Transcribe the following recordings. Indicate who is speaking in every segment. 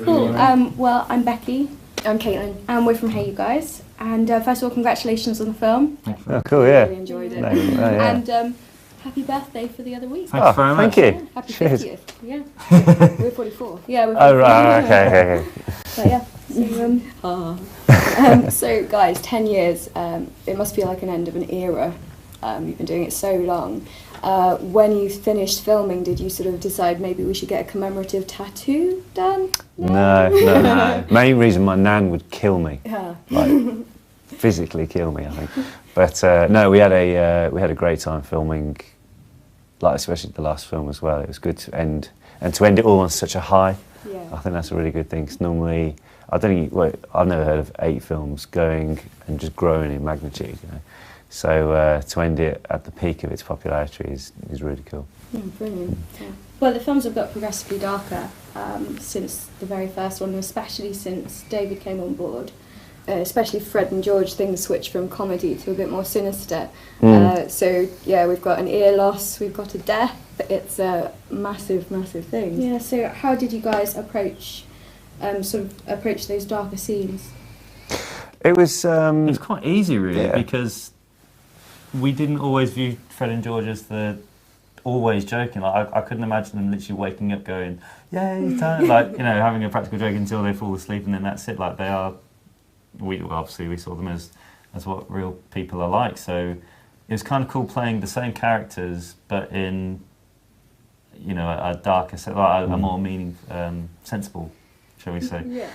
Speaker 1: Cool. Well, I'm Becky.
Speaker 2: I'm Caitlin.
Speaker 1: And we're from HeyUGuys. And first of all, congratulations on the film.
Speaker 3: Oh, cool, yeah.
Speaker 2: Really enjoyed it.
Speaker 3: Yeah.
Speaker 1: And happy birthday for the other week.
Speaker 3: Thanks very much. Thank you.
Speaker 1: Yeah, happy
Speaker 3: Cheers.
Speaker 1: 50th. Yeah.
Speaker 2: We're 44.
Speaker 1: Yeah, we're 44.
Speaker 3: Oh, right, okay.
Speaker 1: But yeah.
Speaker 2: So guys, 10 years, it must feel like an end of an era. You've been doing it so long. When you finished filming, did you sort of decide maybe we should get a commemorative tattoo done?
Speaker 3: No. Main reason my nan would kill me.
Speaker 2: Yeah.
Speaker 3: Like, physically kill me, I think. But no, we had a great time filming, like especially the last film as well. It was good to end, and to end it all on such a high.
Speaker 2: Yeah.
Speaker 3: I think that's a really good thing, because normally, I don't think, well, I've never heard of 8 films going and just growing in magnitude, you know. So to end it at the peak of its popularity is really cool.
Speaker 2: Brilliant. Yeah.
Speaker 1: Well, the films have got progressively darker since the very first one, especially since David came on board.
Speaker 2: Especially Fred and George, things switch from comedy to a bit more sinister. So yeah, we've got an ear loss, we've got a death. It's a massive thing.
Speaker 1: Yeah. So how did you guys approach those darker scenes?
Speaker 3: It was
Speaker 4: quite easy, really, because we didn't always view Fred and George as the always joking. Like I couldn't imagine them literally waking up going, "Yay, time!" Like, you know, having a practical joke until they fall asleep, and then that's it. Like, they are. Obviously we saw them as what real people are like. So it was kind of cool playing the same characters, but in, you know, a darker, like a more sensible, shall we say?
Speaker 2: Yeah.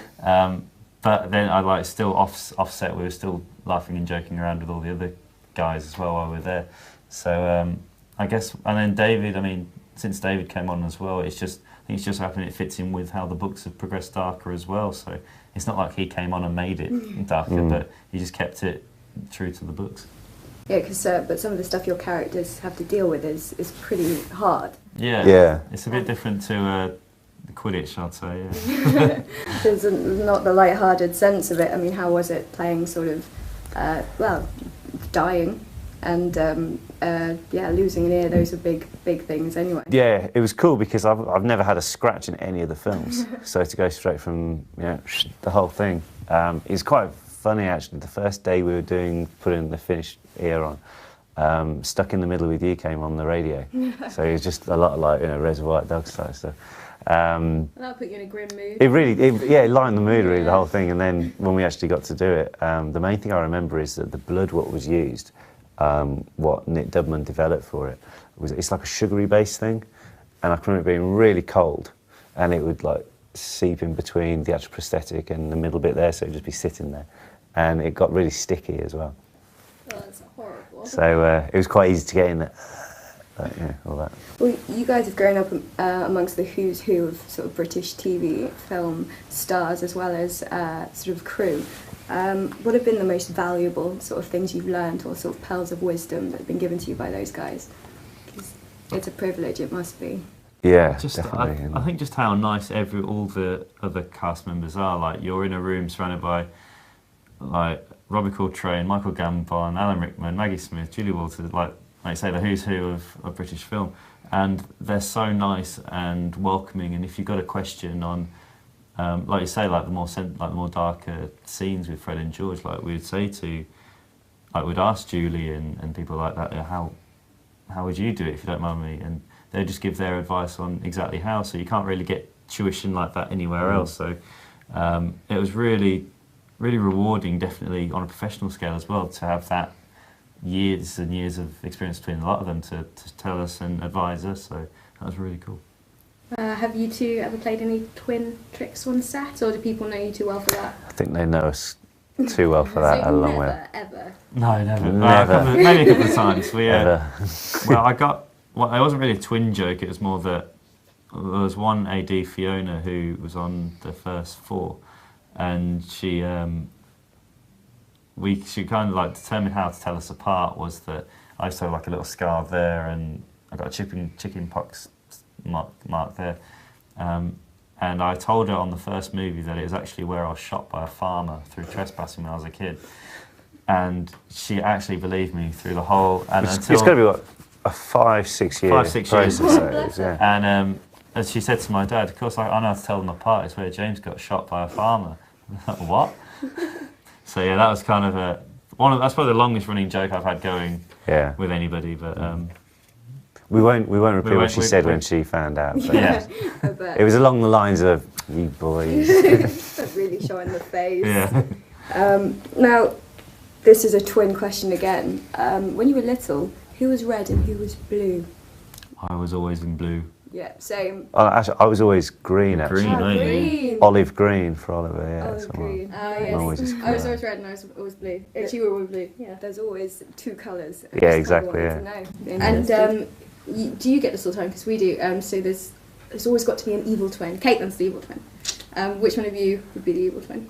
Speaker 4: But then I like still offset. We were still laughing and joking around with all the other guys as well while we were there. So I guess, and then David. I mean, since David came on as well, I think it's just happened. It fits in with how the books have progressed darker as well. So it's not like he came on and made it darker, but he just kept it true to the books.
Speaker 2: Yeah, but some of the stuff your characters have to deal with is pretty hard.
Speaker 3: Yeah.
Speaker 4: It's a bit different to the Quidditch, I'd say. Yeah.
Speaker 2: There's not the light-hearted sense of it. I mean, how was it playing sort of, dying and losing an ear? Those are big things anyway.
Speaker 3: Yeah, it was cool because I've never had a scratch in any of the films. So to go straight from, you know, the whole thing, it's quite funny actually. The first day we were putting the finished ear on, Stuck in the Middle with You came on the radio. So it was just a lot of, like, you know, Reservoir Dogs type stuff.
Speaker 1: That'll put you in a grim mood.
Speaker 3: It lightened the mood really, the whole thing. And then when we actually got to do it, the main thing I remember is that the blood what was used, what Nick Dubman developed for it, it's like a sugary based thing, and I can remember it being really cold, and it would like seep in between the actual prosthetic and the middle bit there, so it'd just be sitting there, and it got really sticky as well.
Speaker 1: Oh, that's horrible.
Speaker 3: So it was quite easy to get in there. All that.
Speaker 2: Well, you guys have grown up amongst the who's who of sort of British TV film stars as well as sort of crew. What have been the most valuable sort of things you've learned, or sort of pearls of wisdom that have been given to you by those guys? 'Cause it's a privilege, it must be.
Speaker 3: Yeah,
Speaker 4: definitely. I think just how nice all the other cast members are. Like, you're in a room surrounded by, like, Robbie Coltrane, Michael Gambon, Alan Rickman, Maggie Smith, Julie Walters, like I say, the who's who of British film, and they're so nice and welcoming. And if you've got a question on, like you say, like the more darker scenes with Fred and George, like we'd say we'd ask Julie and people like that, how would you do it if you don't mind me, and they just give their advice on exactly how. So you can't really get tuition like that anywhere else. So it was really rewarding, definitely on a professional scale as well, to have that. Years and years of experience between a lot of them to tell us and advise us, so that was really cool.
Speaker 1: Have you two ever played any twin tricks on set, or do people know you too well for that?
Speaker 3: I think they know us too well for that.
Speaker 1: So
Speaker 3: a long way.
Speaker 1: Ever?
Speaker 4: No, never.
Speaker 3: Never.
Speaker 4: Maybe a couple of times. Well, it wasn't really a twin joke. It was more that there was one AD, Fiona, who was on the first 4, and she kind of like determined how to tell us apart. Was that I saw like a little scar there, and I got a chicken pox mark there, and I told her on the first movie that it was actually where I was shot by a farmer through trespassing when I was a kid, and she actually believed me through the whole. And
Speaker 3: it's got to be what, a 5-6 year process.
Speaker 4: And as she said to my dad, of course I know how to tell them apart. It's where James got shot by a farmer. What? So yeah, that was kind of that's probably the longest running joke I've had going with anybody. But
Speaker 3: we won't repeat what she said when she found out. But
Speaker 4: yeah,
Speaker 3: it was along the lines of "you boys."
Speaker 2: Really showing the face.
Speaker 4: yeah.
Speaker 2: Now, this is a twin question again. When you were little, who was red and who was blue?
Speaker 4: I was always in blue.
Speaker 2: Yeah, same.
Speaker 3: Actually, I was always green. Actually,
Speaker 4: Green, aren't you?
Speaker 2: Green.
Speaker 3: olive green for Oliver. Yeah,
Speaker 2: Olive green.
Speaker 1: Yes.
Speaker 3: Always just
Speaker 1: I was always red and I was always blue. You were always blue. Yeah.
Speaker 2: There's always two colours.
Speaker 3: Yeah, exactly,
Speaker 1: And do you get this all the time? Because we do. So there's always got to be an evil twin. Caitlin's the evil twin. Which one of you would be the evil twin?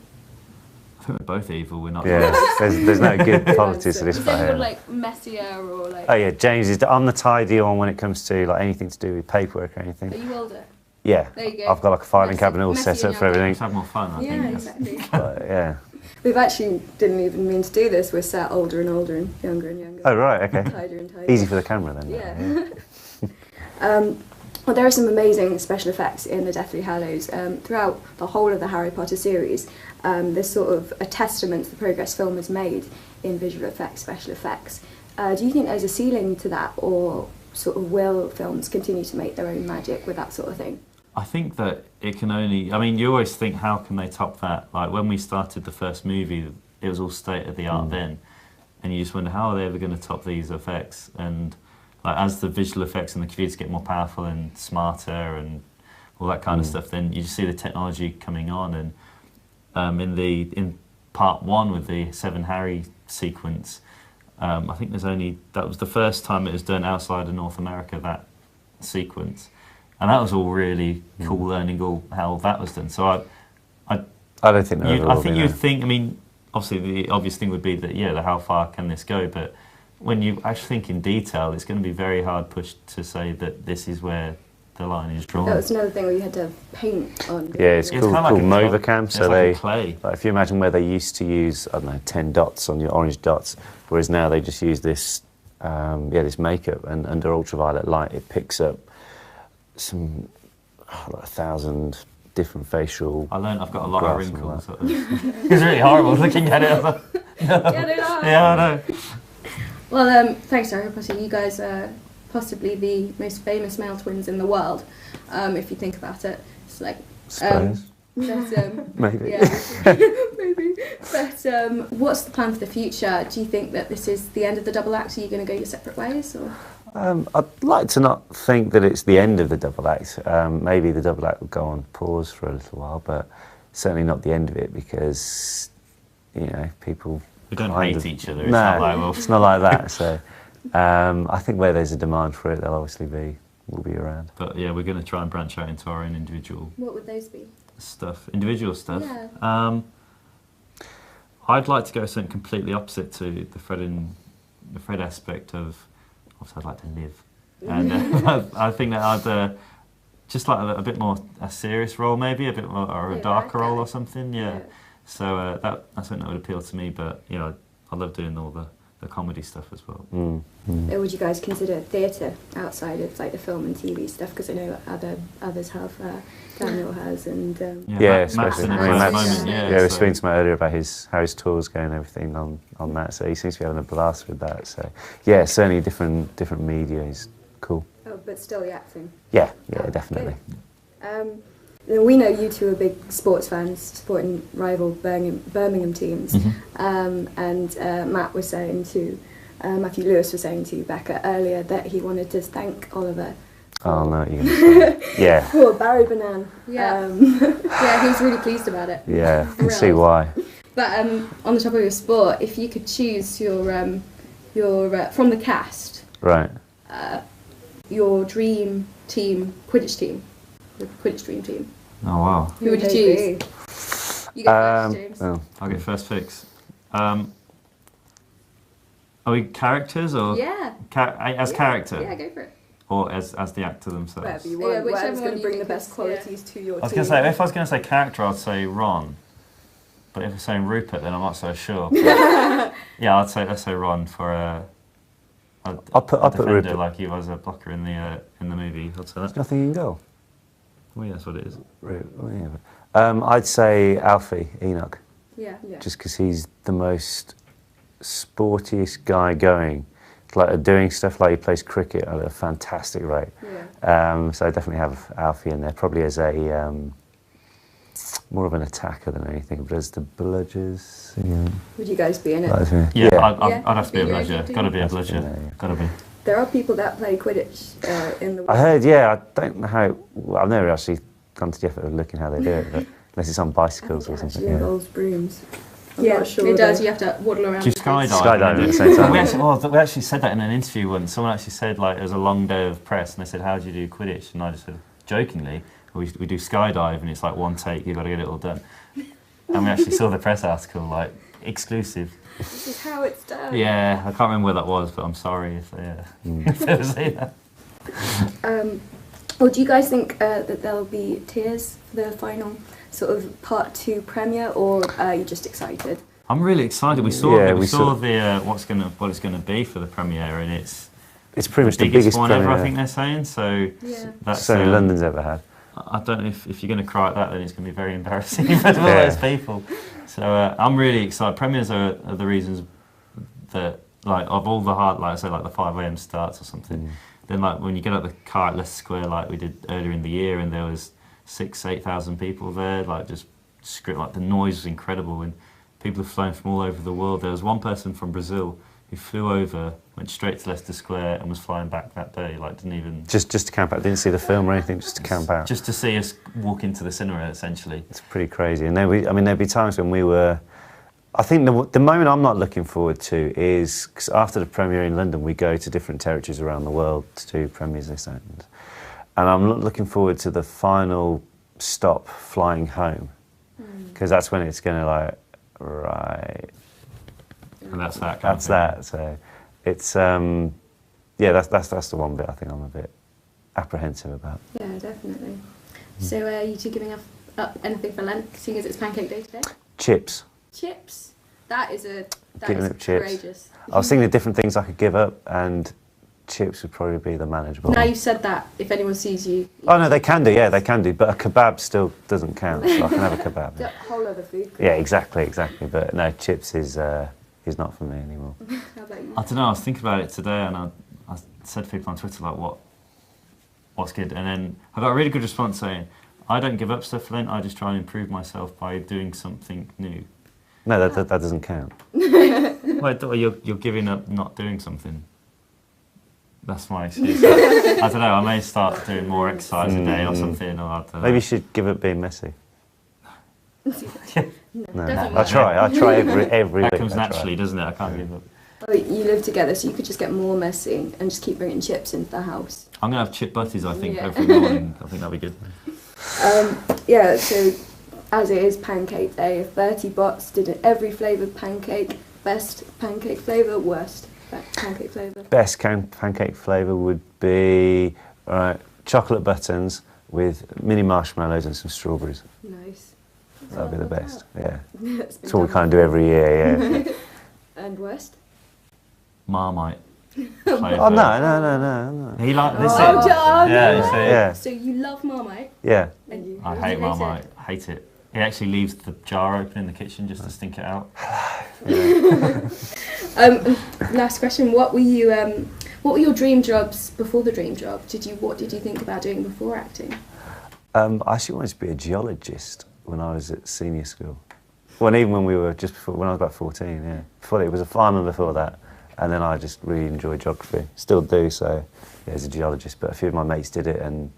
Speaker 4: I think we're both evil. We're not.
Speaker 3: Yeah, there's no good politics to this
Speaker 1: Is
Speaker 3: right
Speaker 1: anyone
Speaker 3: here.
Speaker 1: like messier or like?
Speaker 3: Oh yeah, James is. I'm the tidy one when it comes to like anything to do with paperwork or
Speaker 1: Are
Speaker 3: anything.
Speaker 1: you older?
Speaker 3: Yeah,
Speaker 1: There you go.
Speaker 3: I've got like a filing
Speaker 1: Messy-
Speaker 3: cabinet all
Speaker 1: messy
Speaker 3: set up
Speaker 1: and
Speaker 3: for
Speaker 1: younger.
Speaker 3: everything.
Speaker 4: Let's have more fun. I
Speaker 1: Yeah,
Speaker 4: think.
Speaker 1: exactly.
Speaker 3: But, yeah.
Speaker 2: We've actually didn't even mean to do this. We're sat older and older and younger.
Speaker 3: Oh right, okay.
Speaker 2: Tidier and tidier.
Speaker 3: Easy for the camera then.
Speaker 2: Yeah. Well, there are some amazing special effects in the Deathly Hallows. Throughout the whole of the Harry Potter series, there's sort of a testament to the progress film has made in visual effects, special effects. Do you think there's a ceiling to that, or sort of will films continue to make their own magic with that sort of thing?
Speaker 4: I think that it can only. I mean, you always think, how can they top that? Like when we started the first movie, it was all state of the art then, and you just wonder how are they ever going to top these effects? And like as the visual effects and the computers get more powerful and smarter and all that kind of stuff, then you just see the technology coming on. And in part one with the 7 Harry sequence, I think that was the first time it was done outside of North America, that sequence. And that was all really cool, learning all how that was done. So
Speaker 3: I don't think
Speaker 4: I think you'd think. I mean, obviously the obvious thing would be that how far can this go? But when you actually think in detail, it's going to be very hard pushed to say that this is where the line is drawn.
Speaker 2: That was another thing where you had to paint on.
Speaker 3: Yeah, it's called Movacam. So
Speaker 4: like clay.
Speaker 3: Like if you imagine where they used to use 10 dots on your orange dots, whereas now they just use this this makeup, and under ultraviolet light it picks up some like 1,000 different facial.
Speaker 4: I learned I've got a lot of wrinkles.
Speaker 3: Sort
Speaker 4: of. It's really horrible looking at it. I was like, no.
Speaker 1: Get it off.
Speaker 4: Yeah, I know.
Speaker 1: Well, thanks, Harry Potter. You guys are possibly the most famous male twins in the world, if you think about it. It's like,
Speaker 3: Suppose. Maybe.
Speaker 1: Yeah, maybe. But what's the plan for the future? Do you think that this is the end of the double act? Are you going to go your separate ways? Or?
Speaker 3: I'd like to not think that it's the end of the double act. Maybe the double act will go on pause for a little while, but certainly not the end of it, because people.
Speaker 4: We don't hate each other. It's
Speaker 3: No,
Speaker 4: not like
Speaker 3: it's not like that. So I think where there's a demand for it, they'll obviously will be around.
Speaker 4: But yeah, we're going to try and branch out into our own individual
Speaker 1: What would those be?
Speaker 4: stuff. Individual stuff.
Speaker 1: Yeah.
Speaker 4: I'd like to go something completely opposite to the Fred aspect of. Obviously, I'd like to live, and I think that I'd just like a bit more a serious role, maybe a bit more or a darker role or something. Yeah. So that's something that would appeal to me. But I love doing all the comedy stuff as well.
Speaker 2: Would you guys consider theatre outside of like the film and TV stuff? Because I know others have. Daniel has, and
Speaker 3: especially.
Speaker 4: Matt's
Speaker 3: we were speaking to Matt earlier about how his tours go and everything on that. So he seems to be having a blast with that. So yeah, certainly different media is cool.
Speaker 2: Oh, but still the acting.
Speaker 3: Yeah, definitely.
Speaker 2: We know you two are big sports fans, supporting rival Birmingham teams. And Matt was saying to Matthew Lewis was saying to Becca earlier that he wanted to thank Oliver.
Speaker 3: Oh no, you're gonna say. Yeah.
Speaker 2: Poor Barry Banan.
Speaker 1: Yeah. Yeah, he was really pleased about it.
Speaker 3: Yeah, I can see why.
Speaker 1: But on the topic of sport, if you could choose your from the cast,
Speaker 3: Right.
Speaker 1: Your dream team, Quidditch team, the Quidditch dream team,
Speaker 4: Oh wow!
Speaker 1: who would you choose? You go first, James.
Speaker 3: Oh.
Speaker 4: I'll get first fix. Are we characters or
Speaker 1: Yeah.
Speaker 4: As character
Speaker 1: Yeah, go for it.
Speaker 4: or as the actor themselves?
Speaker 2: Whatever you
Speaker 1: Yeah,
Speaker 2: want.
Speaker 1: whichever
Speaker 2: Whatever's going
Speaker 1: one
Speaker 2: to
Speaker 1: you
Speaker 2: bring the
Speaker 1: think
Speaker 2: best
Speaker 1: is-
Speaker 2: qualities to your
Speaker 4: I was
Speaker 2: team.
Speaker 4: going to say, if I was going to say character, I'd say Ron. But if I'm saying Rupert, then I'm not so sure. Yeah, let's say Ron for a
Speaker 3: I'll put
Speaker 4: defender
Speaker 3: Rupert.
Speaker 4: like he was a blocker in the movie. I'd say that.
Speaker 3: Nothing in goal.
Speaker 4: Well, yeah, that's what it is.
Speaker 3: I'd say Alfie Enoch,
Speaker 1: Yeah.
Speaker 3: just because he's the most sportiest guy going. Like doing stuff like he plays cricket at a fantastic rate.
Speaker 1: Yeah.
Speaker 3: So I definitely have Alfie in there, probably as a more of an attacker than anything, but as the bludgers. Yeah.
Speaker 2: Would you guys be in it?
Speaker 4: Yeah,
Speaker 1: Yeah.
Speaker 4: I'd have to be a bludger.
Speaker 1: You're
Speaker 4: Gotta be a
Speaker 3: That's
Speaker 4: bludger.
Speaker 3: yeah.
Speaker 4: Gotta be.
Speaker 2: There are people that play Quidditch in the.
Speaker 3: I heard, yeah, I don't know how. Well, I've never actually gone to the effort of looking how they do it, but unless it's on bicycles or
Speaker 2: It
Speaker 3: something.
Speaker 2: actually
Speaker 3: Yeah.
Speaker 2: involves brooms. I'm
Speaker 1: Yeah,
Speaker 2: not sure
Speaker 1: it does.
Speaker 2: though.
Speaker 1: You have to waddle around.
Speaker 4: Do you
Speaker 1: the place.
Speaker 4: skydive?
Speaker 3: Skydiving at the same time.
Speaker 4: we actually said that in an interview once. Someone actually said, like, it was a long day of press, and they said, how do you do Quidditch? And I just said, jokingly, we do skydive, and it's like one take, you've got to get it all done. And we actually saw the press article, like, exclusive.
Speaker 2: This is how it's done.
Speaker 4: Yeah, I can't remember where that was, but I'm sorry if they, if they were saying that.
Speaker 2: Well, do you guys think that there'll be tears for the final sort of part 2 premiere, or are you just excited?
Speaker 4: I'm really excited. We saw,
Speaker 3: Yeah,
Speaker 4: we saw
Speaker 3: saw-
Speaker 4: the what it's going to be for the premiere, and it's
Speaker 3: It's pretty much the
Speaker 4: biggest
Speaker 3: biggest
Speaker 4: one
Speaker 3: premiere
Speaker 4: ever, I think they're saying. So
Speaker 1: Yeah.
Speaker 4: that's
Speaker 3: certainly London's ever had.
Speaker 4: I don't know if you're going to cry at that, then it's going to be very embarrassing for all those people. So I'm really excited. Premieres are the reasons that, like, of all the hard, like I say, like the 5 a.m. starts or something. Then, like, when you get out the car at Leicester Square, like we did earlier in the year, and there was 8,000 people there, like just like the noise was incredible, and people have flown from all over the world. There was one person from Brazil who flew over, went straight to Leicester Square, and was flying back that day. Like, didn't even
Speaker 3: Just to camp out. Didn't see the film or anything. Just to camp out.
Speaker 4: just to see us walk into the cinema, essentially.
Speaker 3: It's pretty crazy. And there'd be times when we were. I think the moment I'm not looking forward to is because after the premiere in London, we go to different territories around the world to do premieres this end, and I'm not looking forward to the final stop flying home, because that's when it's going to like right.
Speaker 4: And that's that.
Speaker 3: That's that. So it's yeah, that's the one bit I think I'm a bit apprehensive about.
Speaker 1: Yeah, definitely. So are you two giving up anything for Lent, seeing as it's Pancake Day today?
Speaker 3: Chips.
Speaker 1: Chips. That is
Speaker 3: Giving up chips.
Speaker 1: courageous.
Speaker 3: I was thinking of different things I could give up, and chips would probably be the manageable.
Speaker 1: Now
Speaker 3: one.
Speaker 1: you've said that, if anyone sees you...
Speaker 3: Oh no, they can do. Yeah, they can do. But a kebab still doesn't count. So I can have a kebab.
Speaker 2: The whole other food.
Speaker 3: Yeah, exactly. But no, chips is not for me anymore.
Speaker 1: How about you?
Speaker 4: I don't know. I was thinking about it today, and I said to people on Twitter, like, what's good, and then I got a really good response saying, I don't give up stuff for Lent. I just try and improve myself by doing something new.
Speaker 3: No, that doesn't count.
Speaker 4: Well, you're giving up not doing something. That's my excuse. I don't know. I may start doing more exercise a day or something. Or I don't know.
Speaker 3: Maybe you should give up being messy. No,
Speaker 1: Doesn't
Speaker 3: I try every
Speaker 4: that
Speaker 3: week.
Speaker 4: comes
Speaker 3: I try.
Speaker 4: naturally, doesn't it? I can't give up.
Speaker 2: Oh, you live together, so you could just get more messy and just keep bringing chips into the house.
Speaker 4: I'm gonna have chip butties, I think,
Speaker 1: Yeah.
Speaker 4: every morning. I think that'd be good.
Speaker 2: Yeah, so as it is Pancake Day, 30 bots did every flavoured pancake. Best pancake flavour, worst pancake flavour.
Speaker 3: Best pancake flavour would be chocolate buttons with mini marshmallows and some strawberries.
Speaker 2: Nice.
Speaker 3: That'd be the best. Yeah,
Speaker 2: That's
Speaker 3: that's what we kind of do every year. Yeah.
Speaker 2: And worst?
Speaker 4: Marmite.
Speaker 3: Oh no.
Speaker 4: He like this.
Speaker 1: Oh, John!
Speaker 4: Yeah, you see.
Speaker 3: Yeah,
Speaker 1: So you love Marmite,
Speaker 3: yeah.
Speaker 1: and you
Speaker 4: I hate Marmite. Hate it. He actually leaves the jar open in the kitchen just to stink it out.
Speaker 1: Last question: What were your dream jobs before the dream job? What did you think about doing before acting?
Speaker 3: I actually wanted to be a geologist when I was at senior school. Well, even when we were when I was about 14. Yeah, it was a fireman before that, and then I just really enjoyed geography. Still do. So, yeah, as a geologist, but a few of my mates did it, and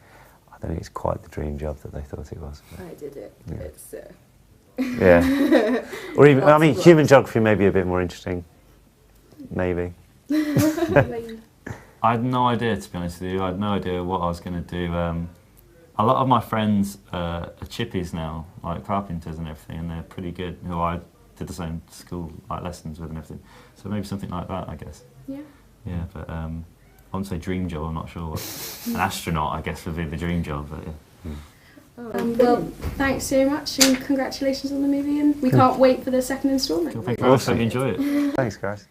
Speaker 3: I don't think it's quite the dream job that they thought it was.
Speaker 2: I did it.
Speaker 3: Yeah.
Speaker 2: It's
Speaker 3: Yeah. Or even, I mean, human geography may be a bit more interesting. Maybe.
Speaker 4: I had no idea, to be honest with you. I had no idea what I was going to do. A lot of my friends are chippies now, like carpenters and everything, and they're pretty good, who I did the same school like lessons with and everything. So maybe something like that, I guess.
Speaker 1: Yeah.
Speaker 4: Yeah, but I wouldn't say dream job, I'm not sure. An astronaut, I guess, would be the dream job, but yeah.
Speaker 1: Well, thanks so much, and congratulations on the movie, and we can't wait for the second instalment.
Speaker 4: Thank you very much. Hope you enjoy it.
Speaker 3: Thanks, guys.